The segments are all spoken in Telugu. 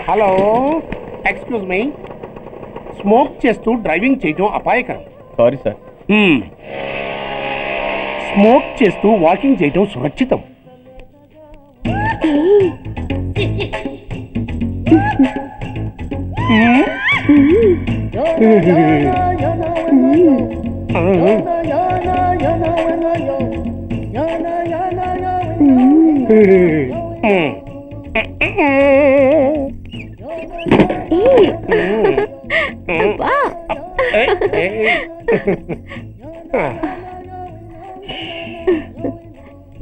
Hello, excuse me. స్మోక్ చేస్తూ డ్రైవింగ్ చేయటం అపాయకరం. Sorry sir. స్మోక్ చేస్తూ వాకింగ్ చేయటం సురక్షితం.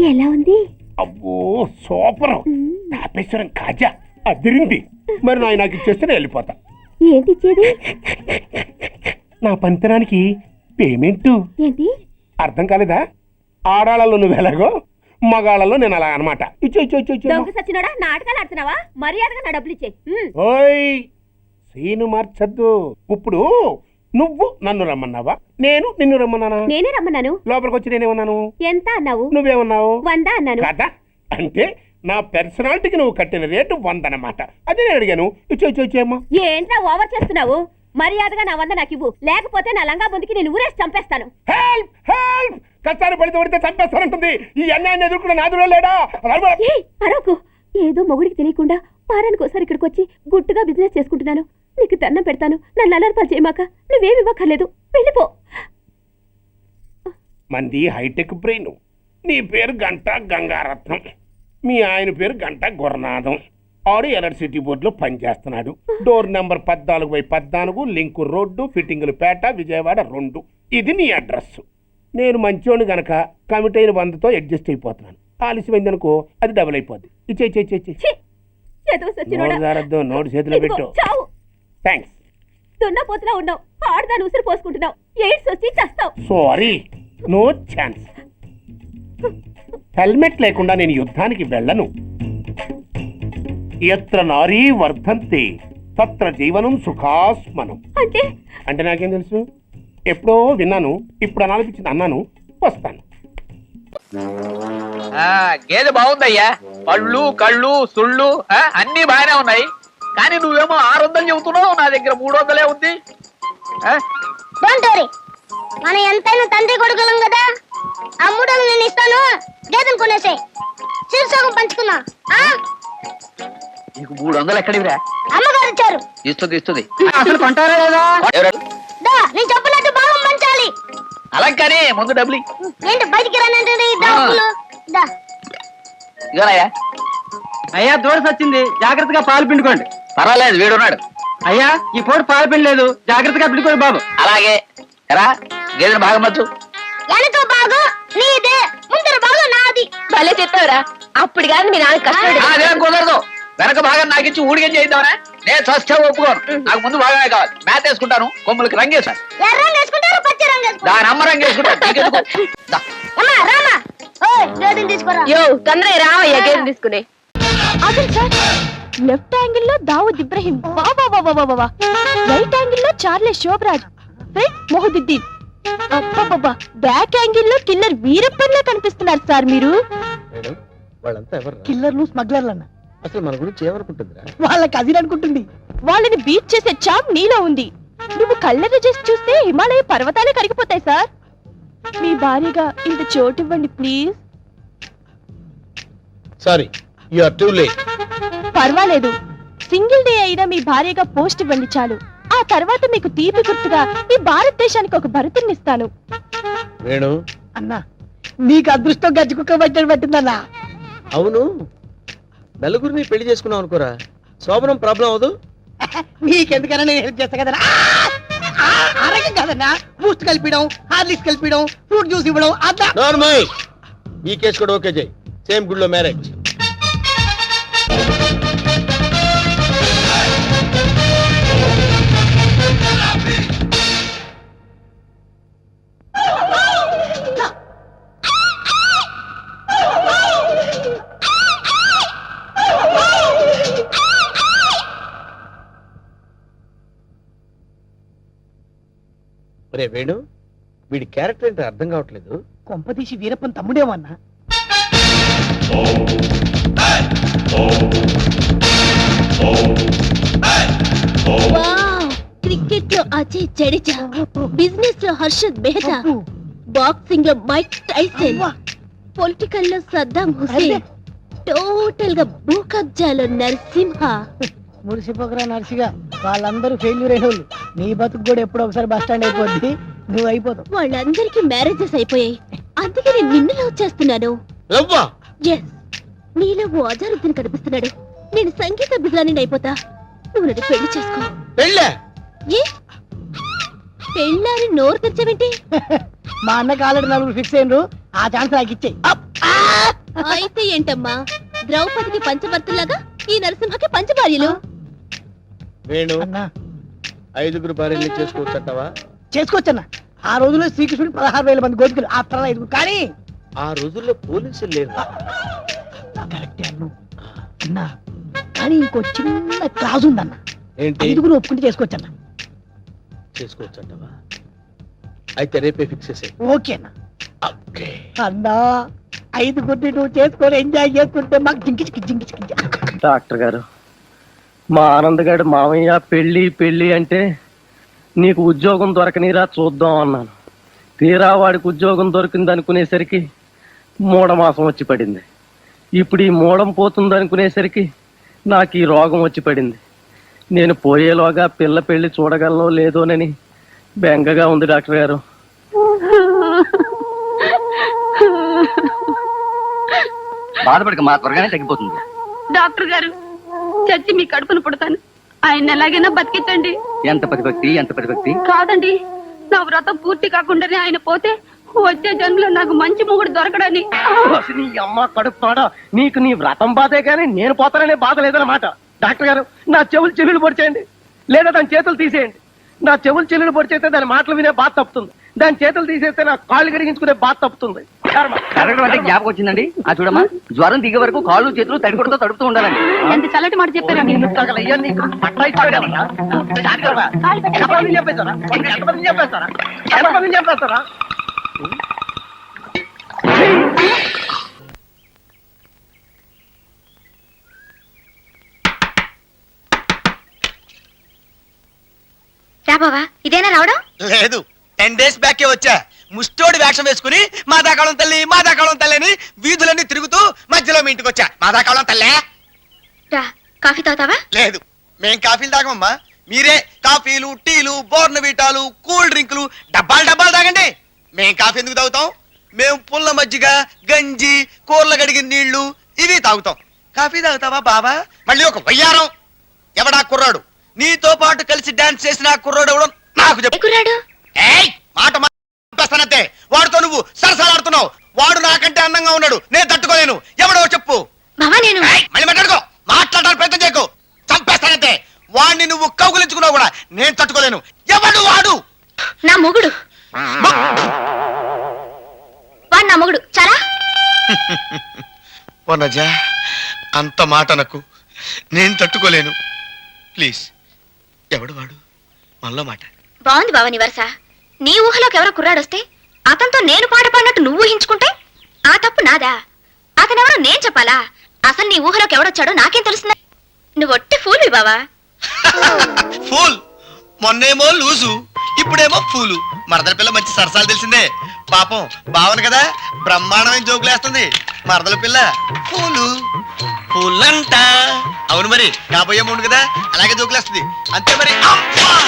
ఎలా ఉంది? అబ్బో సూపర్. తాపేశ్వరం కాజా అదిరింది. మరి నాకు ఇచ్చేస్తే నేను వెళ్ళిపోతా. ఏంటి ఇచ్చేది? నా పంతనానికి పేమెంట్. ఏంటి అర్థం కాలేదా? ఆడాళ్ళలో నువ్వు ఎలాగో, మగాళ్ళలో నేను అలా అనమాట. సచ్చినోడా, నాటకాలు ఆడుతున్నావా? మర్యాదగా నా డబ్బులు ఇచ్చే. ఓయ్ సీను మార్చద్దు. ఇప్పుడు నువ్వు నన్ను రమ్మన్నావా, నేను నిన్ను రమ్మన్నానా? నేనే రమ్మన్నాను. లోపలికి వచ్చి నేనేమన్నాను? ఎంత అన్నావు? నువ్వేమన్నావు? 100 అన్నాను. కదా, అంటే నా పర్సనాలిటీకి నువ్వు కట్టిన రేటు 100 అన్నమాట. అదే నేను అడిగాను. ఇచ్చేమ్మా. ఏంట్రా ఓవర్ చేస్తున్నావు? మర్యాదగా నా 100 నాకు ఇవ్వు, లేకపోతే నా లంగా బొందికి నేను ఊరేసి చంపేస్తాను. Help help. కష్టాన్ని పడితే చంపేస్తానంటుంది. ఈ అన్యాయాన్ని ఎదుర్కొన్న నాదుడే లేడా? అరవకు. ఏదో మొగుడికి తెలియకుండా వారానికి ఒకసారి ఇక్కడికి వచ్చి గుట్టుగా బిజినెస్ చేసుకుంటున్నాను. నీకు దండం పెడతాను, నన్ను అలర్పాలు చేయమాక. నువ్వేమి ఇవ్వక్కర్లేదు, వెళ్ళిపో. మంది హైటెక్ బ్రెయిన్. నీ పేరు గంటా గంగారత్నం, మీ ఆయన పేరు గంటా గురనాథం. ఆడు ఎలక్ట్రిసిటీ బోర్డులో పనిచేస్తున్నాడు. డోర్ నెంబర్ 14/14, లింకు రోడ్డు, ఫిట్టింగులు పేట, విజయవాడ 2. ఇది నీ అడ్రస్. నేను మంచోని గనక కమిట్ అయిన 100తో అడ్జస్ట్ అయిపోతున్నాను. ఆలస్యమైంది అనుకో, అది డబుల్ అయిపోద్ది. నోటు చేతిలో పెట్టు. థ్యాంక్స్. దున్నపోతులా ఉన్నావు, ఆడదాని ఉసురు పోసుకుంటున్నావు. ఎయిడ్స్ వచ్చి చస్తావు. Sorry, no chance. హెల్మెట్ లేకుండా నేను యుద్ధానికి వెళ్ళను. ఎత్ర నారీ వర్ధంతే తత్ర జీవనం సుఖాస్మనం. అంటే నాకేం తెలుసు? ఎప్పుడో విన్నాను, ఇప్పుడు అనాలనిపించింది అన్నాను. వస్తాను. గేదె బాగుందయ్యా. పళ్ళు కళ్ళు సుళ్ళు అన్ని బాగానే ఉన్నాయి. కానీ నువ్వేమో 600 చెబుతున్నావు, నా దగ్గర 300 ఉంది. మన ఎంతైనా తండ్రి కొడుకులం కదా. ఆ 300 నేను ఇస్తాను, గేదెను కొనేసే. శీర్షోగం పంచుకున్నా. నీకు 300 ఎక్కడివిరా? అమ్మగారు ఇచ్చారు. ఇస్తుంది. అసలు కొంటారా లేదా? నేను చెప్పినట్టు బాగా పంచాలి. అలా కానీ ముందు డబ్బులు ఏంటి బయటికి రానంటే? అయ్యా దూరసి వచ్చింది, జాగ్రత్తగా పాలు పిండుకోండి. పర్వాలేదు, వీడున్నాడు. అయ్యా ఈ పూట పాలు పిండలేదు, జాగ్రత్తగా పిండుకోండి బాబు. అలాగే రా. గేదెను భాగం వచ్చు. వెనక భాగం నీదే, ముందర భాగం నాది. భలే చెప్పావురా. అప్పుడు కాదు మీ నాన్న కష్టపడి. అదేం కుదరదు. వెనక భాగం నాకు ఇచ్చి ఊడిగం చేద్దామనే. నేను చస్తే ఒప్పుకోను. నాకు ముందు భాగమే కావాలి. మేత వేసుకుంటాను, కొమ్ములకి రంగేశాను. దాని అమ్మ రంగేసుకుంటాను. తొందరగా రావయ్యా గేదెను తీసుకుని. అదే సార్, లెఫ్ట్ యాంగిల్ లో దావుద్ ఇబ్రహీం, రైట్ యాంగిల్ లో చార్లెస్ శోభరాజ్, మొహదుద్దీన్, బ్యాక్ యాంగిల్ లో కిల్లర్ వీరప్పన్లా కనిపిస్తున్నారు సార్ మీరు. కిల్లర్లు స్మగ్లర్లు అన్న. అసలు మన గురించి ఏమనుకుంటుందిరా? వాళ్ళకి అది అనుకుంటుంది. వాళ్ళని బీట్ చేసే చాప్ నీలో ఉంది. నువ్వు కళ్ళెర్ర చేసి చూస్తే హిమాలయ పర్వతాలే కరిగిపోతాయి సార్. మీ భార్యగా ఇంత చోటు ఇవ్వండి please. Sorry, you are too late. పర్వాలేదు, సింగిల్ డే అయినా మీ భార్యగా పోస్ట్ ఇవ్వండి చాలు. ఆ తర్వాత మీకు తీపి గుర్తుగా ఈ భారతదేశానికి ఒక భరతుని ఇస్తాను. వేణు అన్నా, నీకు అదృష్టం గజ్జి కుక్క పట్టిందన్నా. అవును, నలుగురిని పెళ్లి చేసుకున్నావు అనుకోరా, శోభనం ప్రాబ్లం అవదు. నీకెందుకన్నా నేను హెల్ప్ చేస్తా కదన్నా. ఆరోగ్యం కాదన్నా, బూస్ట్ కలిపిడం, హార్లిక్స్ కలిపిడం, ఫ్రూట్ జ్యూస్ ఇవ్వడం. నార్మల్. ఈ కేసు కూడా ఓకే చేయి. సేమ్ గుడ్ లో మ్యారేజ్. రే వేణు, వీడి క్యారెక్టర్ ఏంటో అర్థం కావట్లేదు. కొంపదీసి వీరప్పన్ తమ్ముడేమన్నా? అజయ్ జడేజా, బిజినెస్ లో హర్షద్ మెహతా, బాక్సింగ్ లో మైక్ టైసన్, పొలిటికల్ లో సద్దాం హుసేన్, టోటల్ గా భూ కబ్జాలో నరసింహ. మురిసిపోకరా నర్సిగా, వాళ్ళందరూ ఫెయిల్యూర్ అయిన వాళ్ళు. నీ బతుకు కూడా ఎప్పుడో ఒకసారి బస్ స్టాండ్ అయిపోద్ది, నువ్వు అయిపోతావు. వాళ్ళందరికీ మ్యారేజెస్ అయిపోయాయి, అందుకే నేను నిన్ను లవ్ చేస్తున్నాను. లవ్వా? ఎస్, నీలో ఓ అజారుద్దీన్ కనిపిస్తున్నాడు. నేను సంగీత బిజాని అయిపోతా, నువ్వు నన్ను పెళ్లి చేసుకో. పెళ్ళే? ఏ పెళ్ళారి నోరు తెచ్చావేంటి? మా అన్నకి ఆల్రెడీ 4 ఫిక్స్ అయినరు, ఆ ఛాన్స్ నాకు ఇచ్చేయి. అయితే ఏంటమ్మా, ద్రౌపదికి పంచభర్తలాగా ఈ నరసింహకి పంచభార్యలు. వేణు, అన్నా 5 భార్యల్ని చేసుకోవచ్చంటావా? చేసుకోవచ్చన్నా. ఆ రోజుల్లో శ్రీకృష్ణుడు 16,000 మంది గోపికలు, ఆ తర్వాత 5. కానీ ఆ రోజుల్లో పోలీసులు లేరు. కరెక్టే అన్నా. కానీ ఇంకో చిన్న క్లాజ్ ఉందన్న. ఏంటి? 5 ఒప్పుకుంటే చేసుకోవచ్చన్నా. చేసుకోవచ్చంటావా? అయితే రేపే ఫిక్స్ చేసే. ఓకే అన్న. అన్నా 5 నువ్వు చేసుకొని ఎంజాయ్ చేసుకుంటే మాకు జింకి. డాక్టర్ గారు, మా ఆనందగాడు మామయ్య పెళ్ళి పెళ్ళి అంటే నీకు ఉద్యోగం దొరకనిరా చూద్దాం అన్నాను. తీరా వాడికి ఉద్యోగం దొరికింది అనుకునేసరికి మూఢమాసం వచ్చి పడింది. ఇప్పుడు ఈ మూఢం పోతుంది అనుకునేసరికి నాకు ఈ రోగం వచ్చి పడింది. నేను పోయేలోగా పిల్ల పెళ్లి చూడగలనో లేదోనని బెంగగా ఉంది డాక్టర్ గారు. బాధపడక, మా త్వరగానే తగ్గిపోతుంది. డాక్టర్ గారు, చచ్చి మీ కడుపును పుడతాను, ఆయన ఎలాగైనా బతికించండి. ఎంత ప్రతిభక్తి. కాదండి, నా వ్రతం పూర్తి కాకుండానే ఆయన పోతే వచ్చే జన్మలో నాకు మంచి మొగుడు దొరకడని. అసలు నీ అమ్మ కడుపుతాడా, నీకు నీ వ్రతం బాధే కానీ నేను పోతాననే బాధ లేదన్నమాట. డాక్టర్ గారు, నా చెవులు పొడిచేయండి, లేదా దాని చేతులు తీసేయండి. నా చెవులు పొడిచేస్తే దాని మాటలు వినే బాధ తప్పుతుంది, దాని చేతులు తీసేస్తే నా కాళ్ళు కడిగించుకునే బాధ తప్పుతుంది. కరెక్ట్ అంటే జ్ఞాపకం వచ్చిందండి. ఆ చూడమ్మా, జ్వరం దిగే వరకు కాళ్ళు చేతులు తడికొడుతూ తడుపుతూ ఉండాలండి. ఎంత చల్లటి మాట చెప్పారండి. తగలయ్యా, నీకు పట్టా ఇచ్చాడేమన్నా? ఎంతమందిని చంపేస్తారా? బావా, ఇదేనా రావడం? లేదు, 10 days బ్యాకే వచ్చా. ముష్టోడి వేషం వేసుకుని మాదాకాళం తల్లి అని వీధులన్నీ తిరుగుతూ మధ్యలో మీ ఇంటికి వచ్చా. మాదాకాళం తల్లే? రా, కాఫీ తాగుతావా? లేదు, మేం కాఫీలు తాగమమ్మా. మీరే కాఫీలు, టీలు, బోర్నవీటాలు, కూల్ డ్రింకులు డబ్బాలు తాగండి. మేం కాఫీ ఎందుకు తాగుతాం? మేము పుల్ల మజ్జిగ, గంజి, కూరలు కడిగిన నీళ్లు ఇవి తాగుతాం. కాఫీ తాగుతావా బావా? మళ్ళీ ఒక వయ్యారం. ఎవడా కుర్రాడు నీతో పాటు కలిసి డాన్స్ చేసిన కుర్రాడు ఎవడో నాకు చెప్పు. కుర్రాడు? ఏయ్, మాట మాట్లాస్తానంతే. వాడితో నువ్వు సరసాలాడుతున్నావు. వాడు నాకంటే అందంగా ఉన్నాడు, నేను తట్టుకోలేను. ఎవడో చెప్పు. నేను మళ్ళీ మాట్లాడడానికి ప్రయత్నం చేయకు, చంపేస్తానంతే. వాడిని నువ్వు కౌగులించుకున్నావు కూడా నేను తట్టుకోలేను. ఎవడు వాడు? నా మొగుడు. వాడు నా మొగుడు. చాలా వనజా, అంత మాట నాకు, నేను తట్టుకోలేను. ప్లీజ్, ఎవడు వాడు? మనలో మాట. బాగుంది బావ నీ వరస. నీ ఊహలోకి ఎవరో కుర్రాడొస్తే అతనితో నేను పాట పాడినట్టు నువ్వు ఊహించుకుంటే ఆ తప్పు నాదా? అతనెవరో నేను చెప్పాలా? అసలు నీ ఊహలోకి ఎవడొచ్చాడో నాకేం తెలుస్తుంది? నువ్వు ఒట్టి ఫూల్ బావా. ఫూల్? మొన్నేమో లూజు, ఇప్పుడేమో ఫూలు. మరదల పిల్ల మంచి సరసాలు తెలిసిందే. పాపం బావను కదా బ్రహ్మాండమైన జోకులేస్తుంది. మరదల పిల్ల ఫూలు ఫూలంట. అవును మరి, కాబోయే మూడు కదా అలాగే జోకులేస్తుంది. అంతే మరి. అమ్మా!